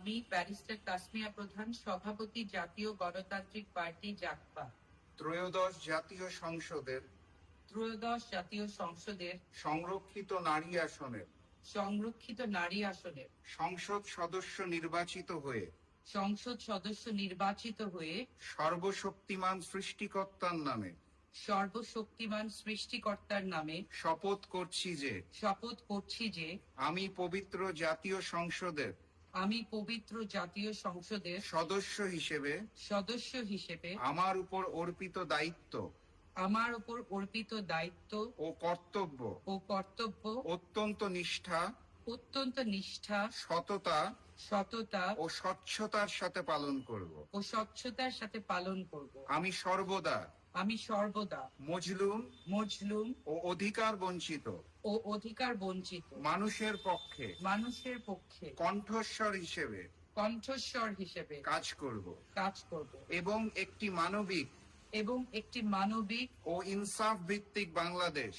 আমি ব্যারিস্টার তাসমিয়া প্রধান, সভাপতি, জাতীয় গণতান্ত্রিক পার্টি জাগপা। ত্রয়োদশ জাতীয় সংসদের সংরক্ষিত নারী আসনের সংসদ সদস্য নির্বাচিত হয়ে সর্বশক্তিমান সৃষ্টিকর্তার নামে শপথ করছি যে আমি পবিত্র জাতীয় সংসদের সদস্য হিসেবে আমার উপর অর্পিত দায়িত্ব ও কর্তব্য অত্যন্ত নিষ্ঠা সততা ও স্বচ্ছতার সাথে পালন করব। আমি সর্বদা মজলুম ও অধিকার বঞ্চিত মানুষের পক্ষে কণ্ঠস্বর হিসেবে কাজ করব এবং একটি মানবিক ও ইনসাফ ভিত্তিক বাংলাদেশ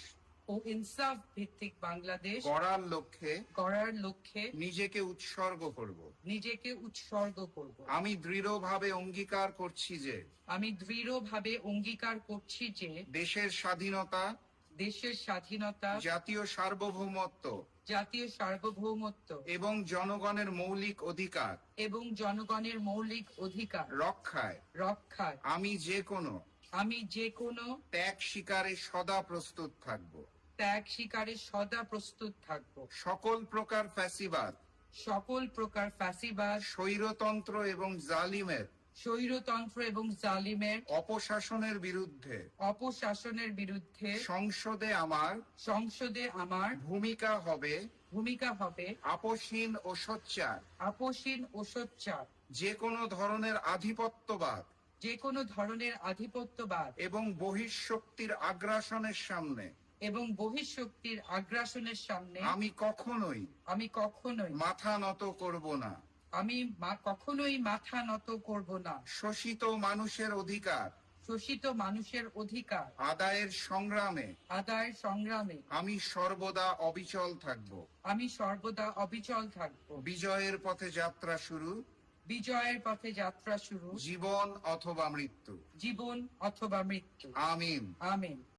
গড়ার লক্ষ্যে নিজেকে উৎসর্গ করব। আমি দৃঢ়ভাবে অঙ্গীকার করছি যে দেশের স্বাধীনতা জাতীয় সার্বভৌমত্ব এবং জনগণের মৌলিক অধিকার রক্ষায় আমি যে কোনো ত্যাগ স্বীকারে সদা প্রস্তুত থাকব। সকল প্রকার ফ্যাসিবাদ স্বৈরতন্ত্র এবং জালিমের অপশাসনের বিরুদ্ধে সংসদে আমার ভূমিকা হবে আপসহীন ও সোচ্চার। যে কোনো ধরনের আধিপত্যবাদ এবং বহিঃশক্তির আগ্রাসনের সামনে আমি কখনোই মাথা নত করব না। শোষিত মানুষের অধিকার আদায়ের সংগ্রামে আমি সর্বদা অবিচল থাকব। বিজয়ের পথে যাত্রা শুরু জীবন অথবা মৃত্যু। আমিন।